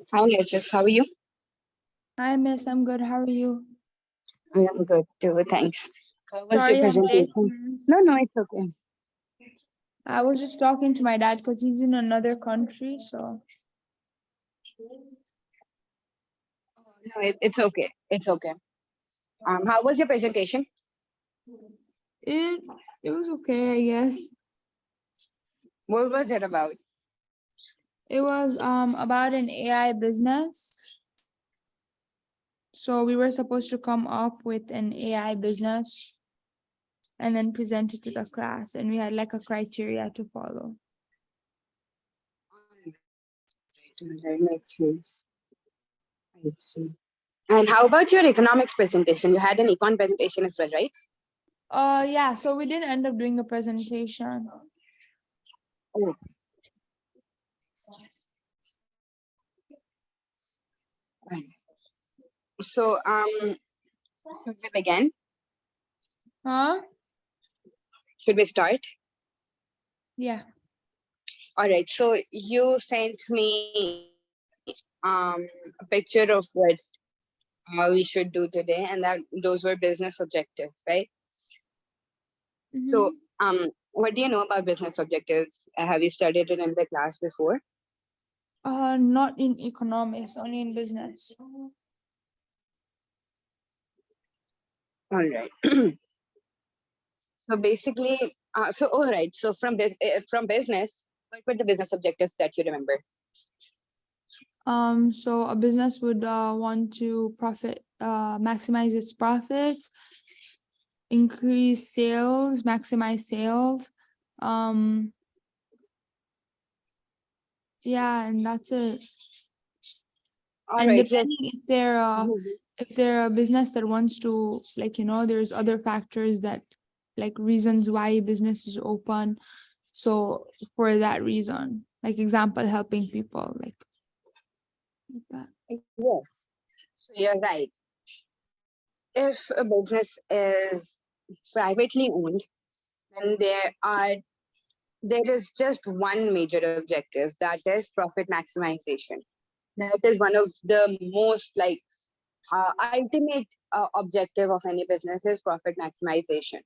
Hi, Nicholas. How are you? Hi, Miss. I'm good. How are you? I am good too. Thanks. How was your Sorry I'm late, presentation? Miss. No, it's okay. I was just talking to my dad because he's in another country. So No, it's okay. It's okay. How was your presentation? it it was okay, I guess. What was it about? It was about an AI business. So we were supposed to come up with an AI business and then present it to the class, and we had like a criteria to follow. Alright, makes sense. I see. And how about your economics presentation? You had an econ presentation as well, right? Yeah. So we didn't end up doing a presentation. Oh, right. So, should we begin? Huh? Should we start? Yeah. All right. So you sent me a picture of what we should do today, and that those were business objectives, right? So, Mm-hmm. what do you know about business objectives? Have you studied it in the class before? Not in economics, only in business. All right. So basically, so all right. So from business, what were the business objectives that you remember? So a business would want to maximize its profits, increase sales, maximize sales. Um, yeah, and that's it. All And right. Yes. depending Mhm. if they're a business that wants to, like, there's other factors that, like, reasons why business is open. So for that reason, like example, helping people, like that. Yes. So you're right. If a business is privately owned, then there is just one major objective, that is profit maximization. That is one of the most like ultimate objective of any business is profit maximization.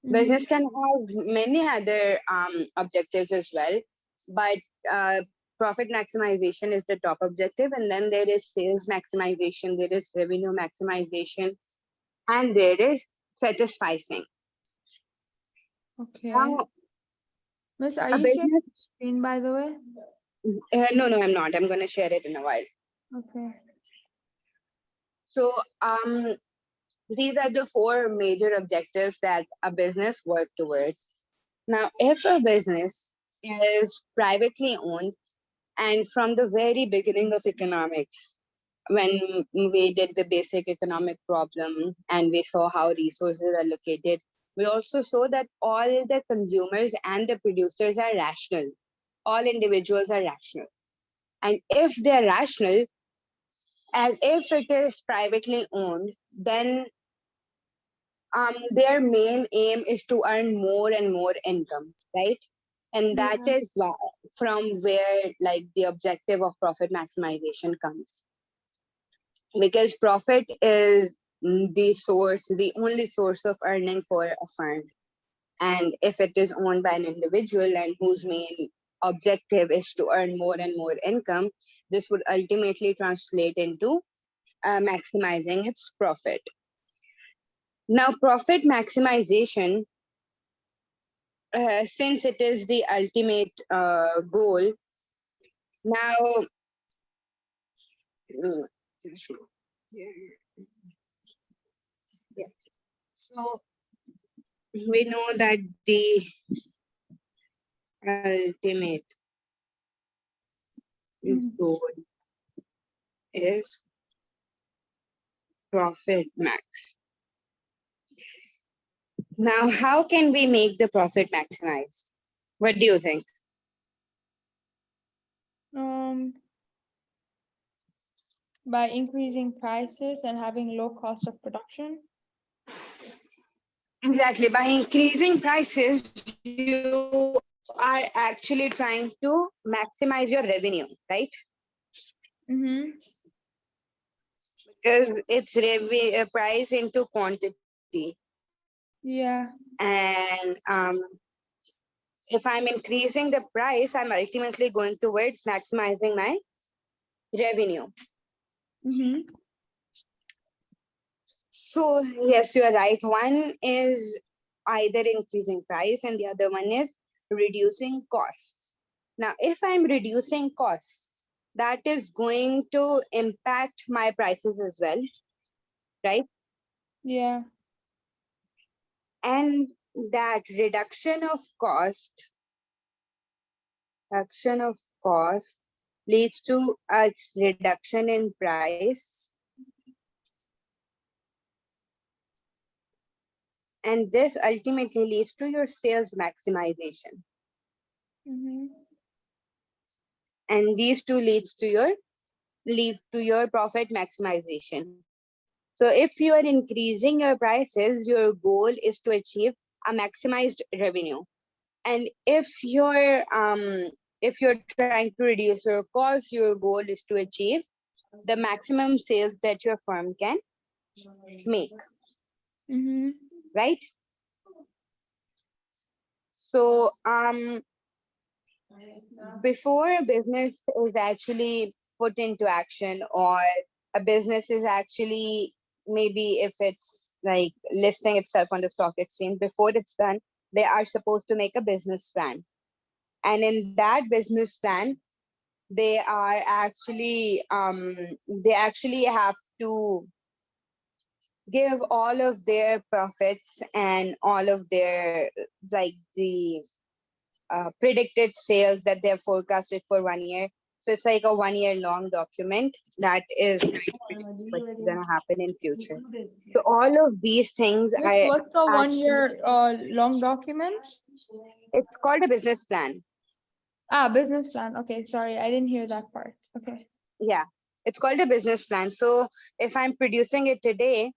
Mm-hmm. Business can have many other objectives as well, but uh, profit maximization is the top objective, and then there is sales maximization, there is revenue maximization, and there is satisficing. Okay. Now, Miss, are a you sharing business, the screen, by the way? no, I'm not. I'm going to share it in a while. Okay. So, these are the four major objectives that a business work towards. Now, if a business is privately owned, and from the very beginning of economics, when we did the basic economic problem and we saw how resources are located, we also saw that all the consumers and the producers are rational. All individuals are rational. And if they're rational, and if it is privately owned, then their main aim is to earn more and more income, right? And that Yeah. is from where like the objective of profit maximization comes, because profit is the only source of earning for a firm. And if it is owned by an individual and whose main objective is to earn more and more income, this would ultimately translate into maximizing its profit. Now, profit maximization, since it is the ultimate goal, now, mm, yeah. So we know that the ultimate Mhm. goal is profit max. Now, how can we make the profit maximized? What do you think? Um, by increasing prices and having low cost of production. Exactly. By increasing prices, you are actually trying to maximize your revenue, right? Mm-hmm. because it's price into quantity. Yeah. And if I'm increasing the price, I'm ultimately going towards maximizing my revenue. Mm-hmm. So yes, you're right. One is either increasing price and the other one is reducing costs. Now, if I'm reducing costs, that is going to impact my prices as well, right? Yeah. And that reduction of cost leads to a reduction in price, and this ultimately leads to your sales maximization, Mm-hmm. and these two leads to your profit maximization. So if you are increasing your prices, your goal is to achieve a maximized revenue. And if you're trying to reduce your cost, your goal is to achieve the maximum sales that your firm can make, Mm-hmm. right? So before a business is actually put into action, or a business is actually, maybe if it's like listing itself on the stock exchange, before it's done, they are supposed to make a business plan. And in that business plan, they are actually they actually have to give all of their profits and all of their, like, the predicted sales that they're forecasted for 1 year. So it's like a 1 year long document that is going to predict what's going to happen in future. So all of these things Yes, are what's the one actually, year long document? it's called a business plan. Ah, business plan. Okay, sorry, I didn't hear that part. Okay. Yeah, it's called a business plan. So if I'm producing it today,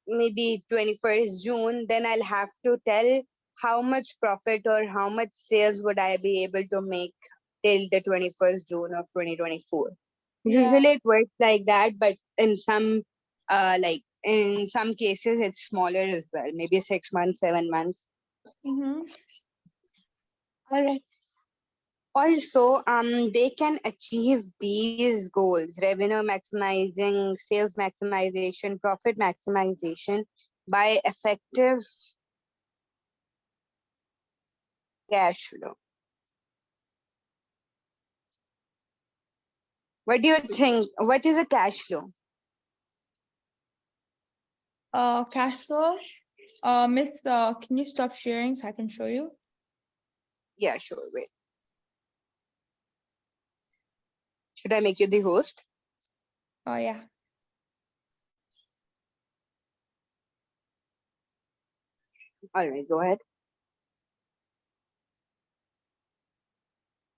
maybe 21st June, then I'll have to tell how much profit or how much sales would I be able to make till the 21st June of 2024. Yeah. Usually it works like that, but in some cases it's smaller as well, maybe 6 months, 7 months. Mm-hmm. All right. Also, they can achieve these goals: revenue maximizing, sales maximization, profit maximization, by effective cash flow. What do you think? What is a cash flow? Cash flow. Miss, can you stop sharing so I can show you? Yeah, sure. Wait. Should I make you the host? Oh yeah. All right, go ahead.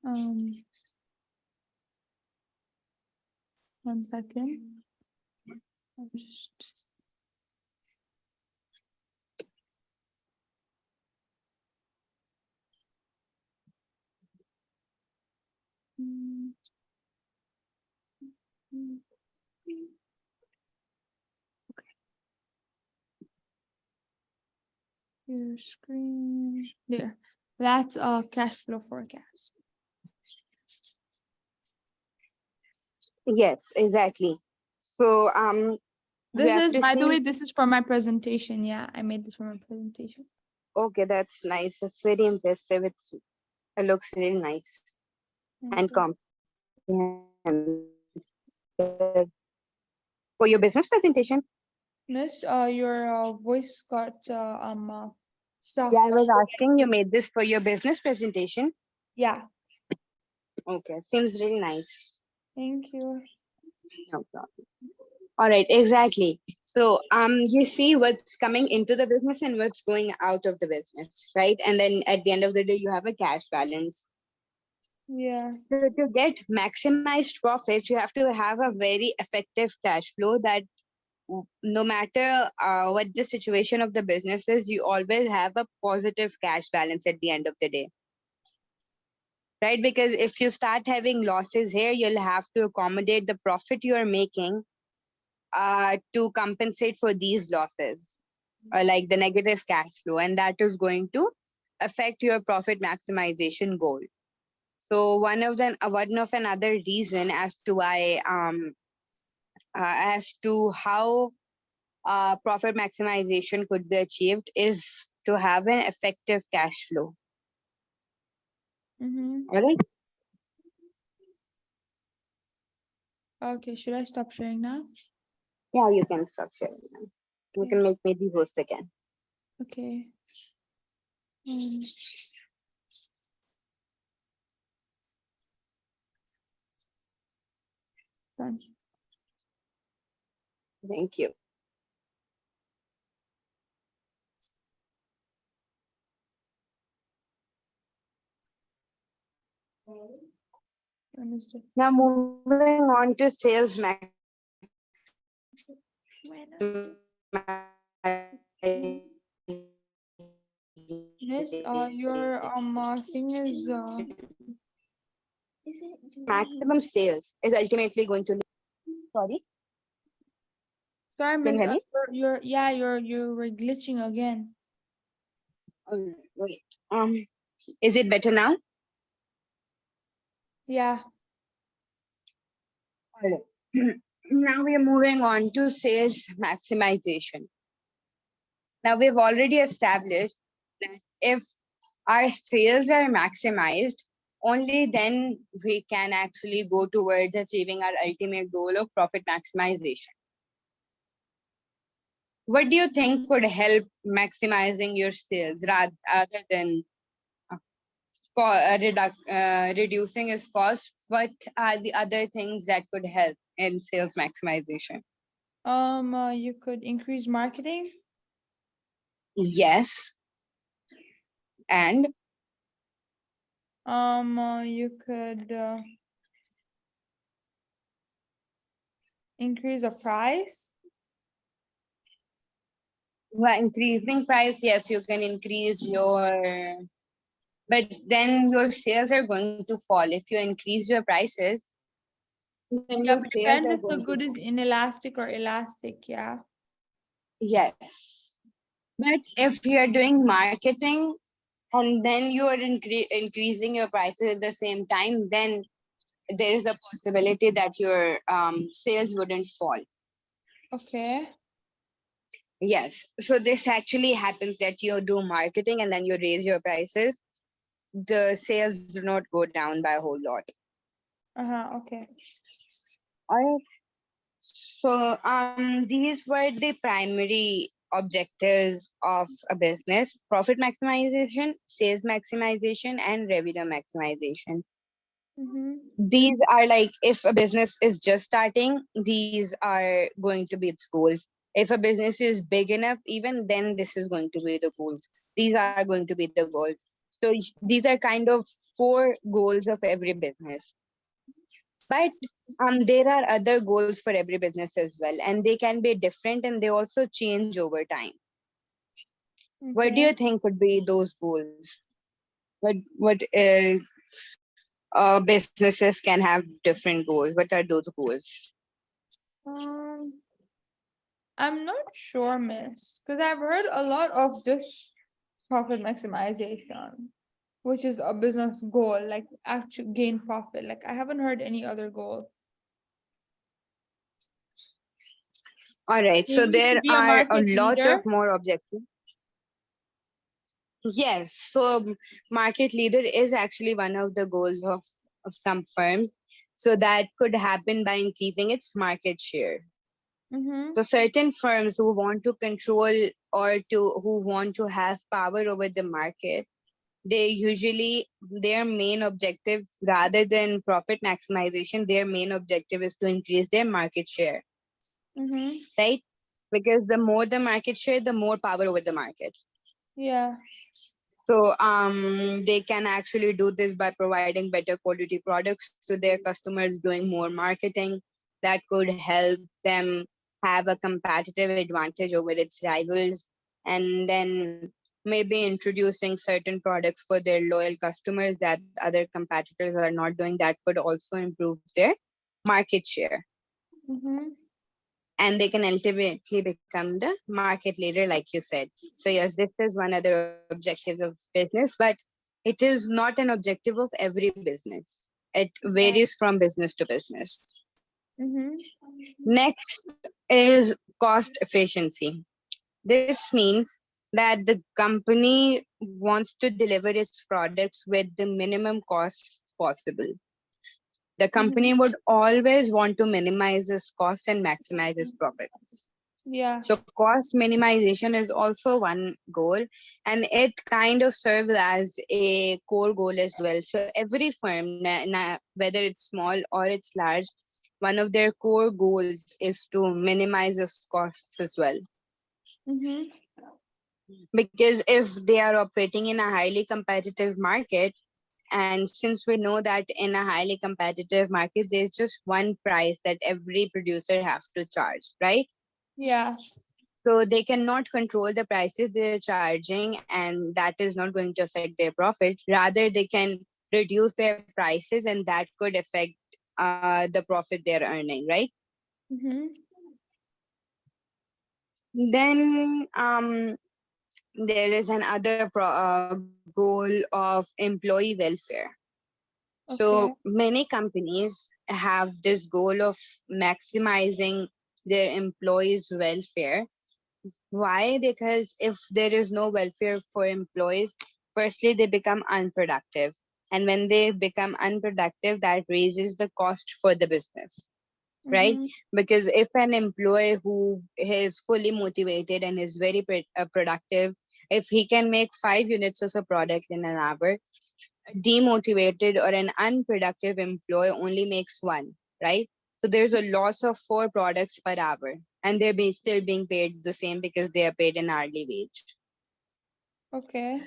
Um, 1 second. I'll just. Mm, mm, your screen. There. That's a cash flow forecast. Yes, exactly. So we This have is, to by the see. way, this is for my presentation. Yeah, I made this for my presentation. Okay, that's nice. It's very impressive. It looks really nice Thank and you. comprehensive. For your business presentation. Miss, your voice got stuck. Yeah, I was asking, you made this for your business presentation. Yeah. Okay, seems really nice. Thank you. No problem. All right, exactly. So you see what's coming into the business and what's going out of the business, right? And then at the end of the day, you have a cash balance. Yeah. So to get maximized profits, you have to have a very effective cash flow that, no matter what the situation of the business is, you always have a positive cash balance at the end of the day. right? Because if you start having losses here, you'll have to accommodate the profit you are making to compensate for these losses, like the negative cash flow, and that is going to affect your profit maximization goal. So one of another reason as to why as to how profit maximization could be achieved is to have an effective cash flow. Mm-hmm. All right. Okay, should I stop sharing now? Yeah, you can stop sharing now. You Okay. can make me the host again. Okay. Um, done. Thank you. Understood. Now moving on to sales Wednesday. Yes, your thing is is it maximum sales is ultimately going to. Sorry, sorry, can you miss, hear me? you're yeah, you were glitching again. Wait. Is it better now? Yeah. All right. Now we are moving on to sales maximization. Now we've already established that if our sales are maximized, only then we can actually go towards achieving our ultimate goal of profit maximization. What do you think could help maximizing your sales rather than reducing its cost? What are the other things that could help in sales maximization? You could increase marketing. Yes, and You could increase the price. by increasing price, yes, you can increase your, but then your sales are going to fall. If you increase your prices, then your Yeah, but sales are depends if going the to good is fall. inelastic or elastic. Yeah. Yes. But if you're doing marketing and then you are increasing your prices at the same time, then there is a possibility that your sales wouldn't fall. Okay. Yes. So this actually happens that you do marketing and then you raise your prices. The sales do not go down by a whole lot. Uh-huh. Okay. All right. So these were the primary objectives of a business: profit maximization, sales maximization, and revenue maximization. Mm-hmm. These are like, if a business is just starting, these are going to be its goals. If a business is big enough, even then this is going to be the goals. These are going to be the goals. So these are kind of core goals of every business. But there are other goals for every business as well, and they can be different and they also change over time. What do Okay. you think would be those goals? What businesses can have different goals? What are those goals? Um, I'm not sure, miss, because I've heard a lot of just profit maximization, which is a business goal, like actual gain profit. Like I haven't heard any other goal. All right, so Maybe to there be a are a market lot leader. of more objectives. Yes, so market leader is actually one of the goals of some firms. So that could happen by increasing its market share. Mm-hmm. So certain firms who want to control or who want to have power over the market, they usually, their main objective rather than profit maximization, their main objective is to increase their market share, Mm-hmm. right? Because the more the market share, the more power over the market. Yeah. So they can actually do this by providing better quality products to their customers, doing more marketing that could help them have a competitive advantage over its rivals. And then maybe introducing certain products for their loyal customers that other competitors are not doing, that could also improve their market share. Mm-hmm. And they can ultimately become the market leader, like you said. So yes, this is one of the objectives of business, but it is not an objective of every business. It varies Yeah. from business to business. Mm-hmm. Next is cost efficiency. This means that the company wants to deliver its products with the minimum costs possible. The Mm-hmm. company would always want to minimize its costs and maximize its profits. Yeah. So cost minimization is also one goal, and it kind of serves as a core goal as well. So every firm, whether it's small or it's large, one of their core goals is to minimize its costs as well. Mm-hmm. Because if they are operating in a highly competitive market, and since we know that in a highly competitive market, there's just one price that every producer have to charge, right? Yeah. So they cannot control the prices they're charging, and that is not going to affect their profit. Rather, they can reduce their prices, and that could affect the profit they're earning, right? Mm-hmm. Then there is another goal of employee welfare. So Okay. many companies have this goal of maximizing their employees' welfare. Why? Because if there is no welfare for employees, firstly, they become unproductive. And when they become unproductive, that raises the cost for the business, right? Mm-hmm. Because if an employee who is fully motivated and is very productive, if he can make 5 units of a product in an hour, a demotivated or an unproductive employee only makes one, right? So there's a loss of 4 products per hour, and they're still being paid the same because they are paid an hourly wage. Okay.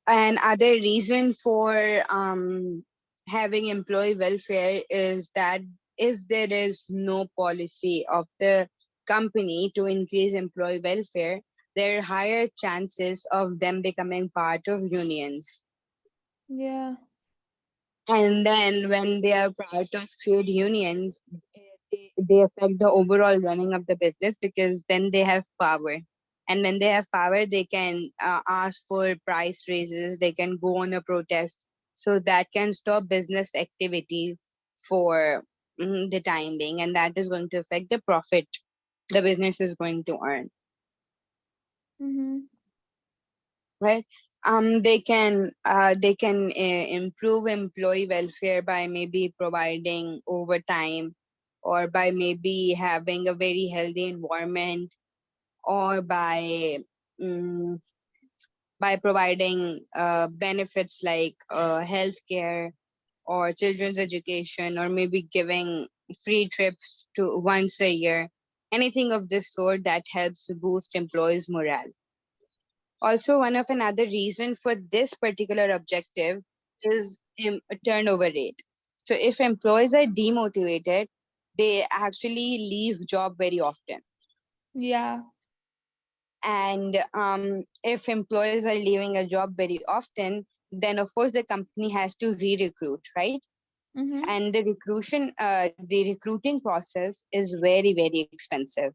And other reason for having employee welfare is that if there is no policy of the company to increase employee welfare, there are higher chances of them becoming part of unions. Yeah. And then when they are part of trade unions, they affect the overall running of the business because then they have power. And when they have power, they can ask for price raises, they can go on a protest. So that can stop business activity for the time being. And that is going to affect the profit the business is going to earn, Mm-hmm. right? They can improve employee welfare by maybe providing overtime, or by maybe having a very healthy environment, or mm, by providing benefits like healthcare or children's education, or maybe giving free trips to once a year, anything of this sort that helps boost employees morale. Also, one of another reason for this particular objective is a turnover rate. So if employees are demotivated, they actually leave job very often. Yeah. And if employees are leaving a job very often, then of course the company has to re-recruit, right? Mm-hmm. And the recruiting process is very, very expensive.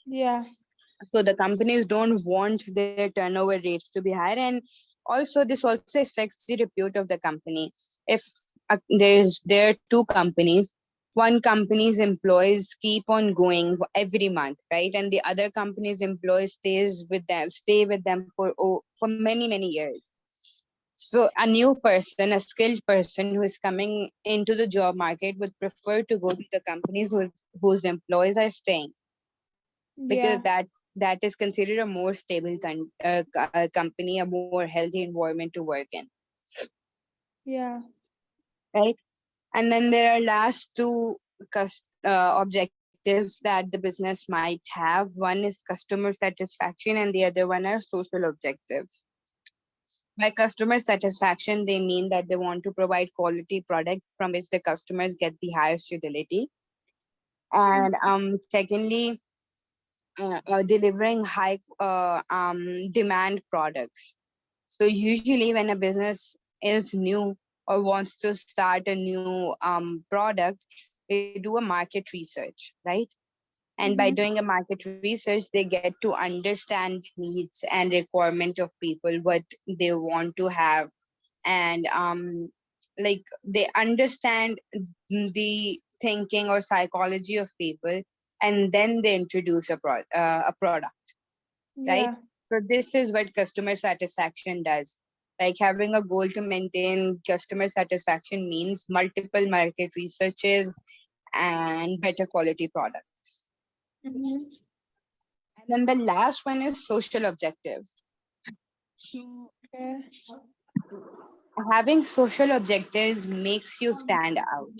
Yeah. So the companies don't want their turnover rates to be higher, and also this also affects the repute of the company. If there are two companies, one company's employees keep on going every month, right, and the other company's employees stay with them for many years. So a new person, a skilled person who is coming into the job market would prefer to go to the companies whose employees are staying, because Yeah. that is considered a more stable company, a more healthy environment to work in, Yeah. right? And then there are last two objectives that the business might have. One is customer satisfaction, and the other one are social objectives. By customer satisfaction, they mean that they want to provide quality product from which the customers get the highest utility. And secondly, or delivering high demand products. So usually when a business is new or wants to start a new product, they do a market research, right? And by Mm-hmm. doing a market research, they get to understand the needs and requirement of people, what they want to have, and like they understand the thinking or psychology of people, and then they introduce a product, right? Yeah. So this is what customer satisfaction does. Like having a goal to maintain customer satisfaction means multiple market researches and better quality products. Mm-hmm. And then the last one is social objective. So Okay. having social objectives makes you stand out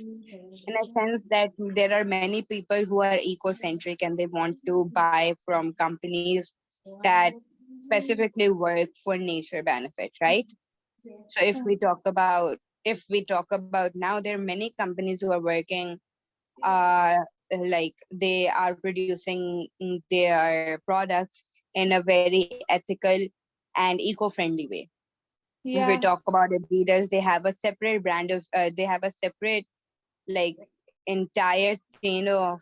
in a sense that there are many people who are eco-centric and they want to buy from companies that specifically work for nature benefit, right? So if we talk about now, there are many companies who are working, uh like they are producing their products in a very ethical and eco-friendly way. If we Yeah. talk about Adidas, they have a separate brand of they have a separate, like, entire chain of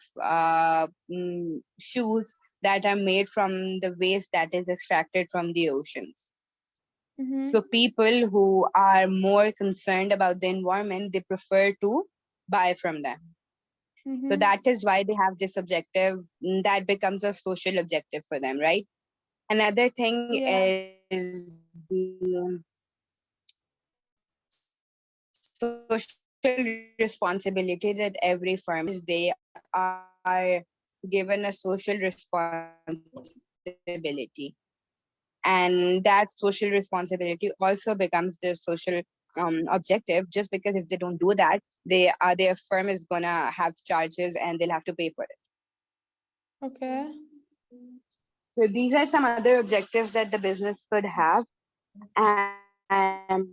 shoes that are made from the waste that is extracted from the oceans. Mm-hmm. So people who are more concerned about the environment, they prefer to buy from them. So Mm-hmm. that is why they have this objective, that becomes a social objective for them, right? Another thing Yeah. is the social responsibility that every firm has, is they are given a social responsibility. And that social responsibility also becomes their social objective, just because if they don't do that, their firm is gonna have charges and they'll have to pay for it. Okay. So these are some other objectives that the business could have. And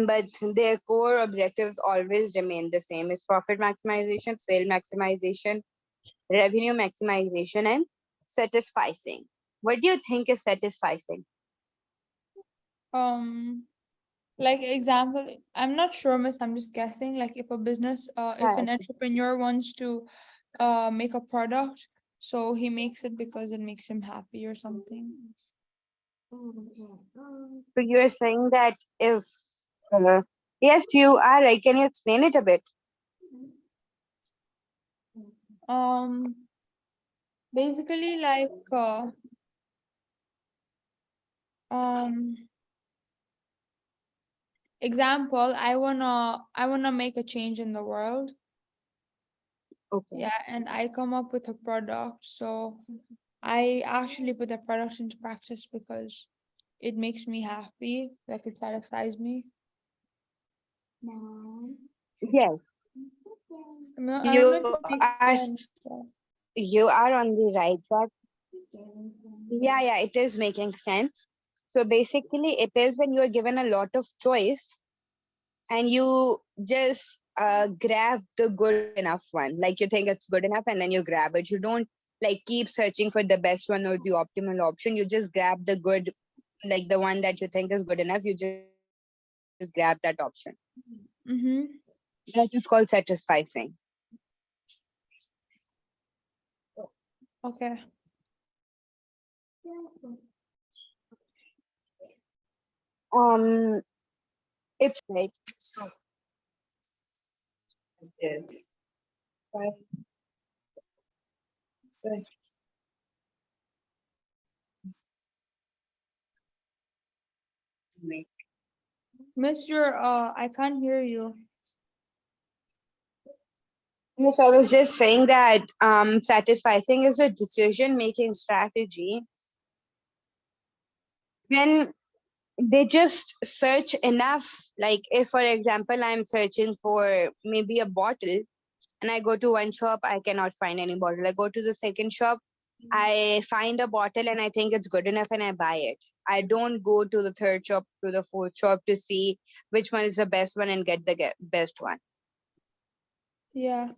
but their core objectives always remain the same: is profit maximization, sale maximization, revenue maximization, and satisficing. What do you think is satisficing? Um, like example, I'm not sure, miss. I'm just guessing. Like if a business, if Yeah. an entrepreneur wants to, make a product, so he makes it because it makes him happy or something. So you're saying that if uh, yes, you are right. Can you explain it a bit? Um, basically, like, um, example, I wanna make a change in the world. Okay. Yeah, and I come up with a product. So I actually put the product into practice because it makes me happy, like it satisfies me. Yes, I don't know if it you makes are sense. you are on the right track. Yeah, yeah, it is making sense. So basically, it is when you are given a lot of choice and you just grab the good enough one. Like you think it's good enough and then you grab it. You don't like keep searching for the best one or the optimal option. You just grab the good, like the one that you think is good enough. You just grab that option. Mm-hmm. That is called satisficing. Okay. Um, it's right. So it is. Right. So, Miss your I can't hear you. yes, I was just saying that satisficing is a decision making strategy when they just search enough. Like if for example I'm searching for maybe a bottle and I go to one shop, I cannot find any bottle. I go to the second shop, I find a bottle and I think it's good enough and I buy it. I don't go to the third shop, to the fourth shop to see which one is the best one and get the best one. Yeah.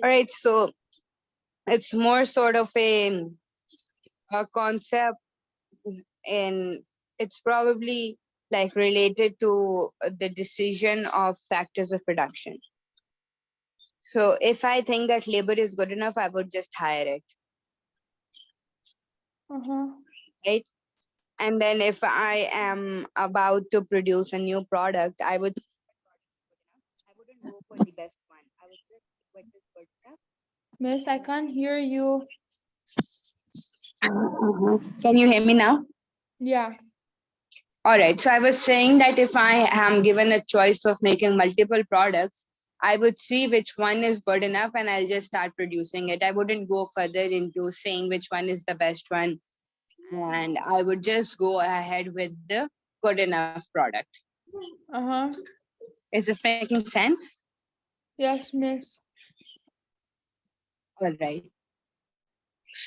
All right, so It's more sort of a concept, and it's probably like related to the decision of factors of production. So if I think that labor is good enough, I would just hire it, Uh-huh. right? And then if I am about to produce a new product, I wouldn't go for the best one. I would just see what is good Miss, I can't hear you. enough. Can you hear me now? Yeah. All right. So I was saying that if I am given a choice of making multiple products, I would see which one is good enough and I'll just start producing it. I wouldn't go further into saying which one is the best one. And I would just go ahead with the good enough product. Uh-huh. Is this making sense? Yes, miss. All right.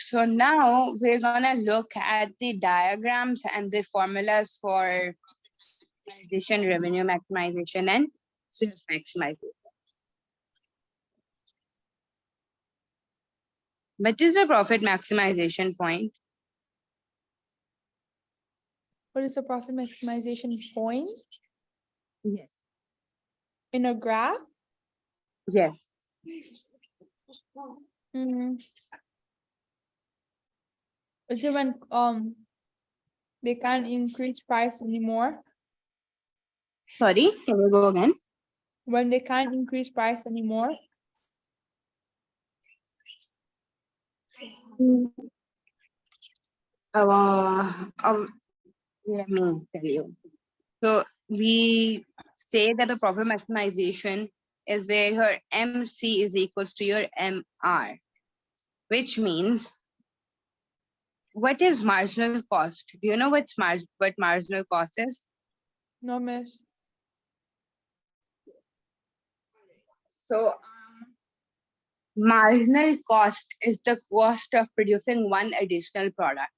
So now we're gonna look at the diagrams and the formulas for addition, revenue maximization, and sales maximization. What is the profit maximization point? What is the profit maximization point Yes. in a graph? Yes. Mm-hmm. Is it when they can't increase price anymore? Sorry, can you go again? When they can't increase price anymore? Mm. Let me tell you. So we say that the profit maximization is where your MC is equals to your MR, which means what is marginal cost? Do you know what marginal cost is? No, miss. So marginal cost is the cost of producing one additional product.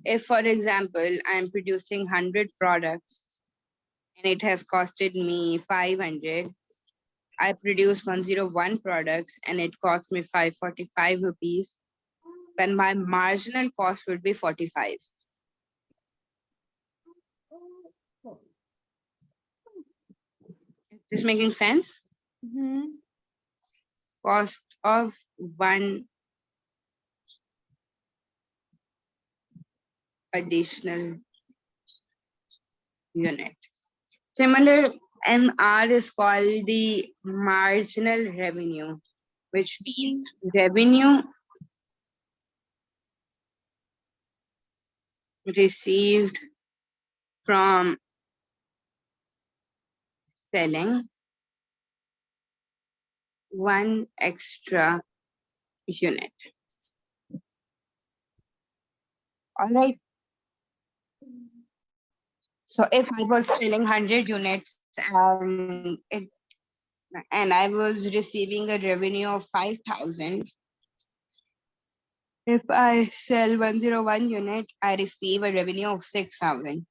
If, for example, I'm producing 100 products and it has costed me 500, I produce 101 products and it cost me 545 rupees, then my marginal cost would be 45. Is this making sense? Mm-hmm. Cost of one additional unit. Similar, MR is called the marginal revenue, which means revenue received from selling one extra unit. All right. So if I was selling 100 units and I was receiving a revenue of 5,000, if I sell 101 unit, I receive a revenue of 6,000.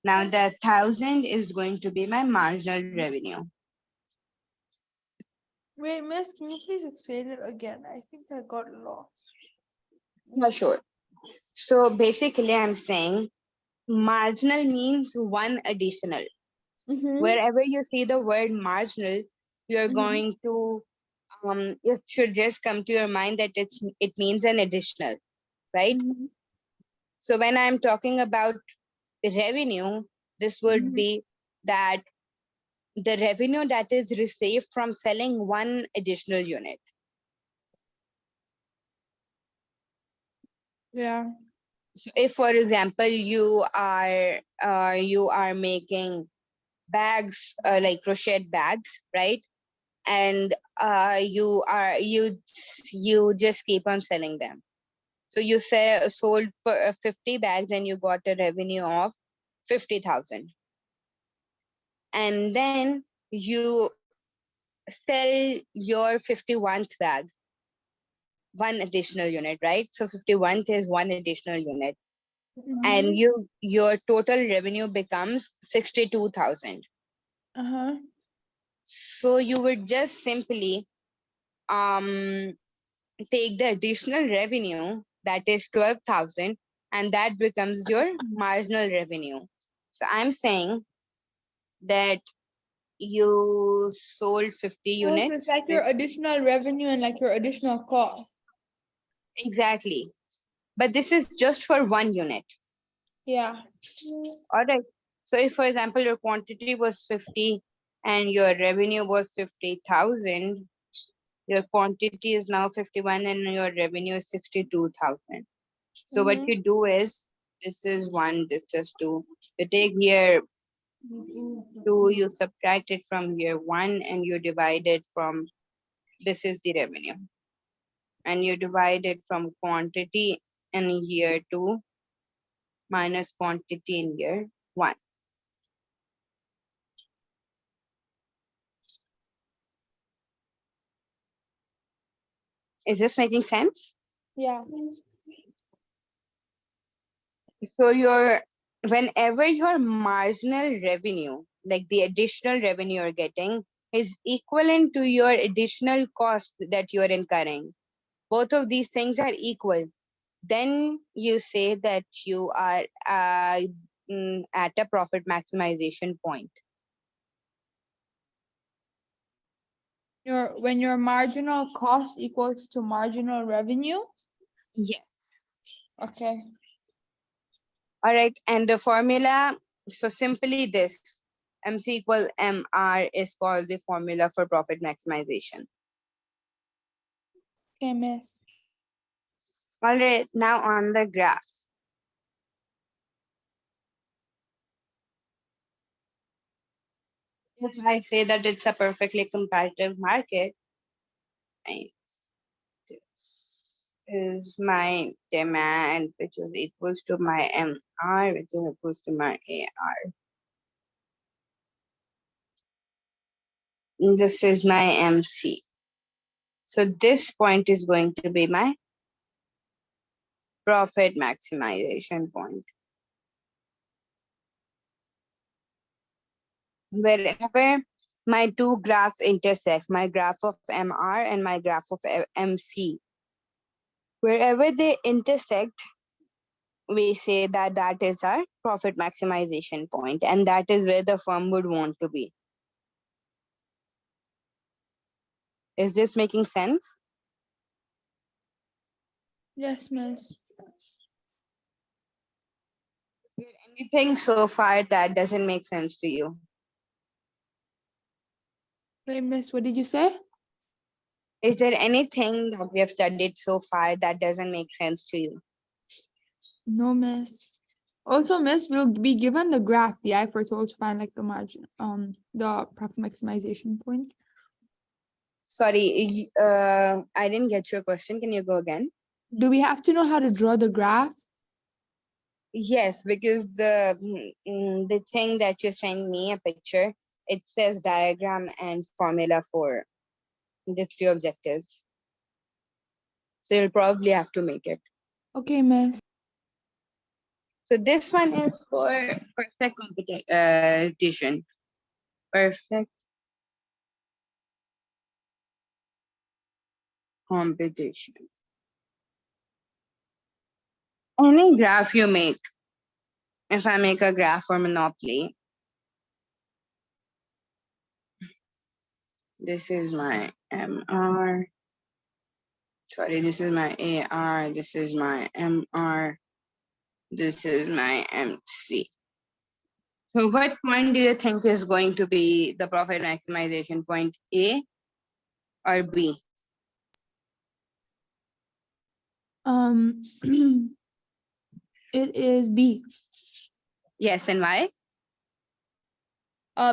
Now the 1,000 is going to be my marginal revenue. Wait, miss, can you please explain it again? I think I got lost. Yeah, sure. So basically, I'm saying marginal means one additional. Mm-hmm. Wherever you see the word marginal, you're Mm-hmm. going to it should just come to your mind that it means an additional, right? Mm-hmm. So when I'm talking about revenue, this would Mm-hmm. be that the revenue that is received from selling one additional unit. Yeah. So if, for example, you are making bags, like crochet bags, right? And you just keep on selling them. So you sold for 50 bags and you got a revenue of 50,000. And then you sell your 51st bag, one additional unit, right? So 51st is one additional unit. And Mm-hmm. your total revenue becomes 62,000. Uh-huh. So you would just simply um take the additional revenue, that is 12,000, and that becomes your marginal revenue. So I'm saying that you sold 50 Oh, so it's units. like your additional revenue and like your additional cost. Exactly. But this is just for one unit. Yeah. All right. So if, for example, your quantity was 50 and your revenue was 50,000, your quantity is now 51 and your revenue is 62,000. So what Mm-hmm. you do is, this is 1, this is 2. You take here 2, you subtract it from here 1, and you divide it from, this is the revenue. And you divide it from quantity in year 2 minus quantity in year 1. Is this making sense? Yeah. So your, whenever your marginal revenue, like the additional revenue you're getting, is equivalent to your additional cost that you're incurring, both of these things are equal, then you say that you are at a profit maximization point. When your marginal cost equals to marginal revenue. Yes. Okay. All right. And the formula, so simply this, MC equal MR is called the formula for profit maximization. Okay, miss. All right. Now on the graph. If I say that it's a perfectly competitive market, I- this is my demand, which is equals to my MR, which is equals to my AR. This is my MC. So this point is going to be my profit maximization point. Wherever my two graphs intersect, my graph of MR and my graph of MC, wherever they intersect, we say that that is our profit maximization point, and that is where the firm would want to be. Is this making sense? Yes, miss. Is there anything so far that doesn't make sense to you? Wait, miss, what did you say? Is there anything that we have studied so far that doesn't make sense to you? No, miss. Also, miss, we'll be given the graph, yeah, if we're told to find like the margin, the profit maximization point. Sorry, I didn't get your question. Can you go again? Do we have to know how to draw the graph? Yes, because the thing that you sent me a picture, it says diagram and formula for the three objectives. So you'll probably have to make it. Okay, miss. So this one is for perfect competition. Perfect competition. Any graph you make, if I make a graph for Monopoly, this is my MR. Sorry, this is my AR. This is my MR. This is my MC. So what point do you think is going to be the profit maximization point, A or B? Um, it is B. Yes, and why?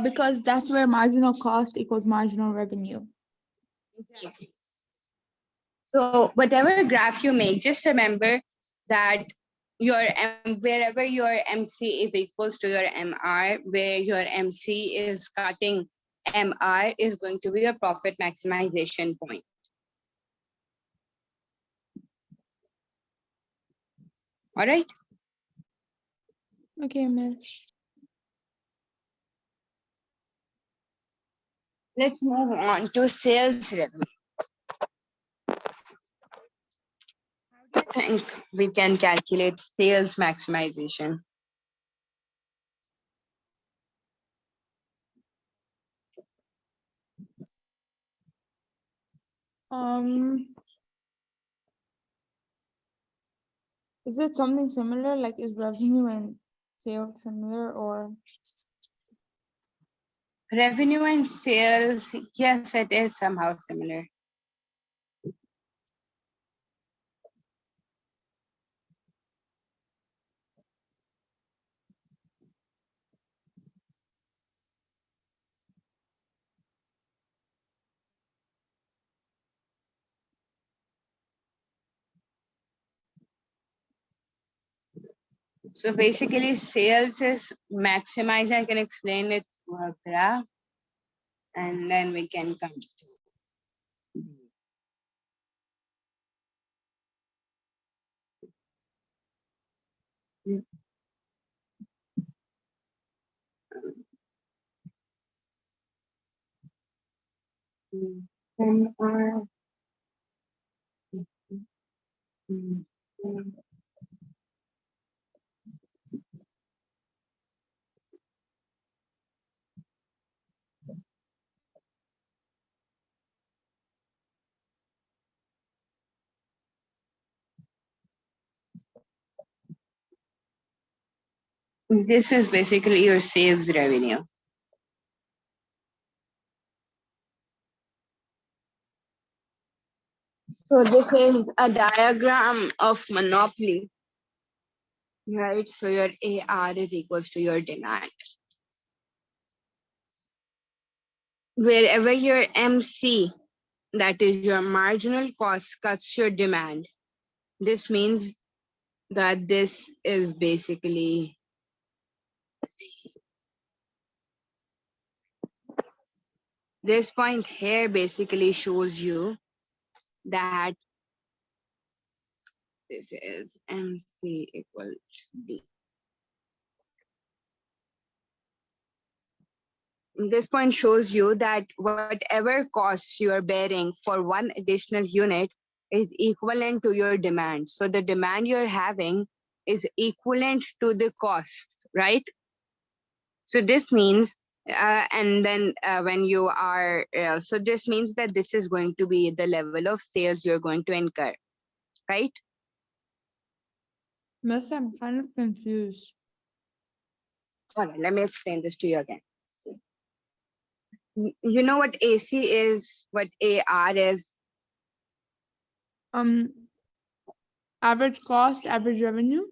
Because that's where marginal cost equals marginal revenue. Exactly. So whatever graph you make, just remember that wherever your MC is equals to your MR, where your MC is cutting MR is going to be your profit maximization point. All right. Okay, miss. Let's move on to sales revenue. How do you think we can calculate sales maximization? Um, is it something similar? Like, is revenue and sales similar, or Revenue and sales, yes, it is somehow similar. So basically, sales is maximize. I can explain it through a graph, and then we can come to and this is basically your sales revenue. So this is a diagram of monopoly, right? So your AR is equals to your demand. Wherever your MC, that is your marginal cost, cuts your demand, this means that this is basically, this point here basically shows you that this is MC equals D. This point shows you that whatever costs you are bearing for one additional unit is equivalent to your demand. So the demand you're having is equivalent to the costs, right? So this means, and then when you are, so this means that this is going to be the level of sales you're going to incur, right? Miss? I'm kind of confused. All right, let me explain this to you again. You know what AC is, what AR is? Um, average cost, average revenue.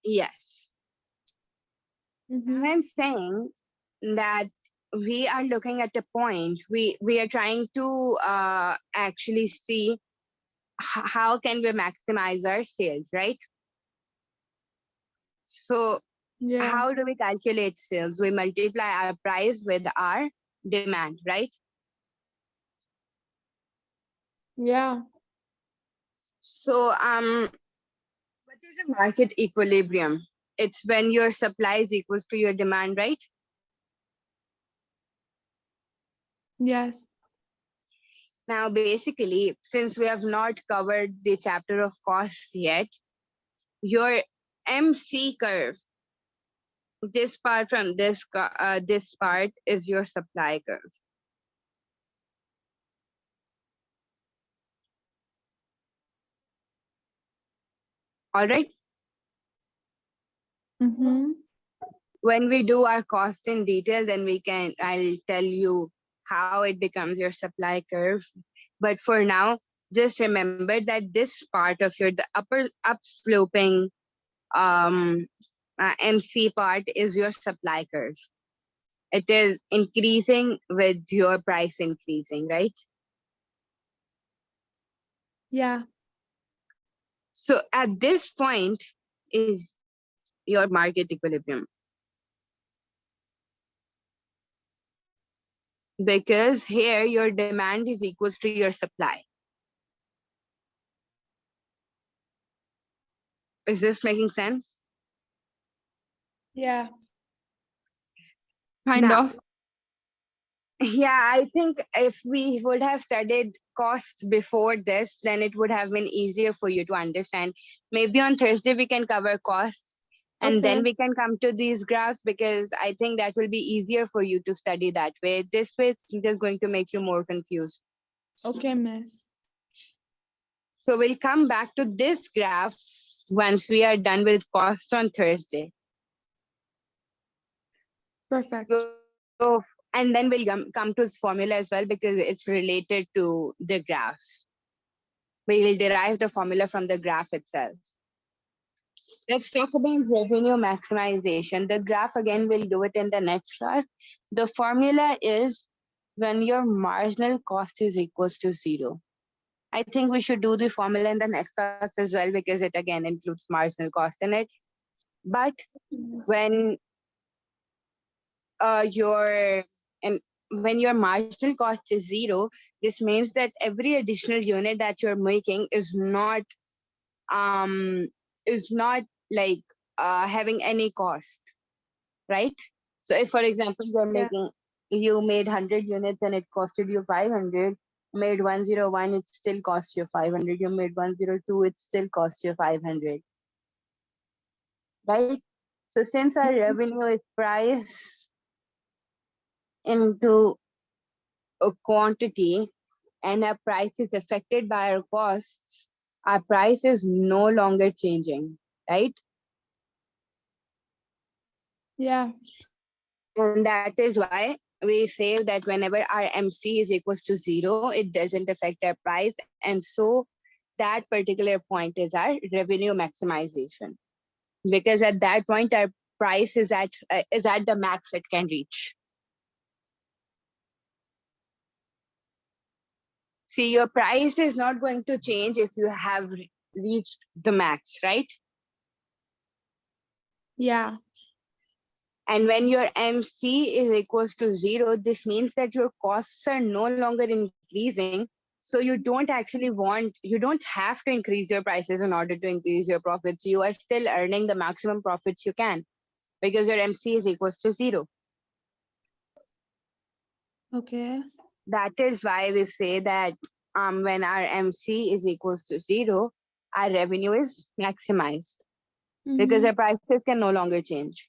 Yes. Mm-hmm. I'm saying that we are looking at a point, we are trying to actually see how can we maximize our sales, right? So Yeah. how do we calculate sales? We multiply our price with our demand, right? Yeah. So what is a market equilibrium? It's when your supply is equals to your demand, right? Yes. Now basically, since we have not covered the chapter of costs yet, your MC curve, this part from this part is your supply curve. All right. Mm-hmm. When we do our costs in detail, then I'll tell you how it becomes your supply curve. But for now, just remember that this part of your the upper upsloping MC part is your supply curve. It is increasing with your price increasing, right? Yeah. So at this point is your market equilibrium, because here your demand is equals to your supply. Is this making sense? Yeah. Kind Now, of. Yeah, I think if we would have studied costs before this, then it would have been easier for you to understand. Maybe on Thursday we can cover costs and then Okay. we can come to these graphs, because I think that will be easier for you to study that way. This way, it's just going to make you more confused. Okay, miss. So we'll come back to this graph once we are done with costs on Thursday. Perfect. So, and then we'll come to its formula as well, because it's related to the graph. We'll derive the formula from the graph itself. Let's talk about revenue maximization. The graph again, we'll do it in the next class. The formula is when your marginal cost is equals to zero. I think we should do the formula in the next class as well, because it again includes marginal cost in it. But Yes. when your and when your marginal cost is zero, this means that every additional unit that you're making um is not like having any cost, right? So if for example Yeah. you made 100 units and it costed you 500, made 101, it still costs you 500, you made 102, it still costs you 500, right? So since our Mhm. revenue is priced into a quantity and our price is affected by our costs, our price is no longer changing, right? Yeah. And that is why we say that whenever our MC is equals to zero, it doesn't affect our price. And so that particular point is our revenue maximization. Because at that point, our price is at the max it can reach. See, your price is not going to change if you have reached the max, right? Yeah. And when your MC is equals to zero, this means that your costs are no longer increasing. So you don't have to increase your prices in order to increase your profits. You are still earning the maximum profits you can, because your MC is equals to zero. Okay. That is why we say that when our MC is equals to zero, our revenue is maximized, because Mm-hmm. our prices can no longer change.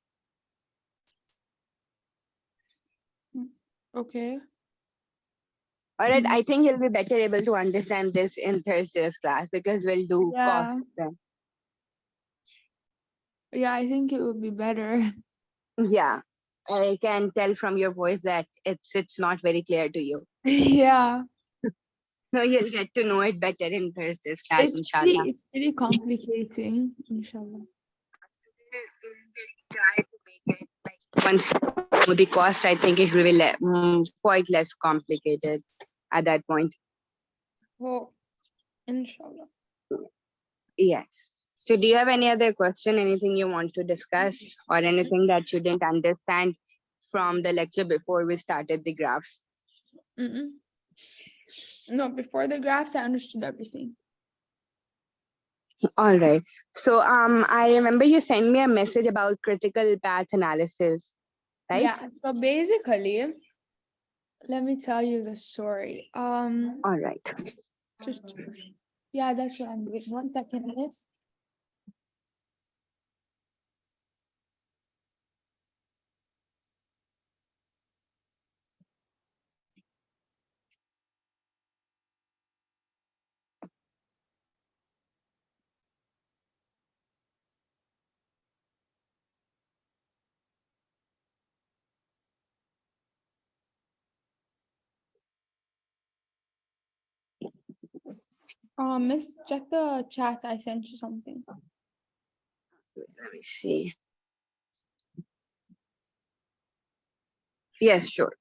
Okay. All right, I think you'll be better able to understand this in Thursday's class, because we'll do Yeah. costs then. Yeah, I think it would be better. Yeah, I can tell from your voice that it's not very clear to you. Yeah. No, you'll get to know it better in Thursday's class, It's pretty inshallah. it's pretty complicating, inshallah. We'll try to make it like once you know the cost, I think it will be quite less complicated at that point. Oh, inshallah. Yes. So, do you have any other question, anything you want to discuss, or anything that you didn't understand from the lecture before we started the graphs? Mm-mm. No, before the graphs, I understood everything. All right. So, I remember you sent me a message about critical path analysis, right? Yeah. So basically, let me tell you the story. All right. Just yeah, that's what I'm doing. 1 second, miss. Miss, check the chat. I sent you something. Let me see. Yes, sure.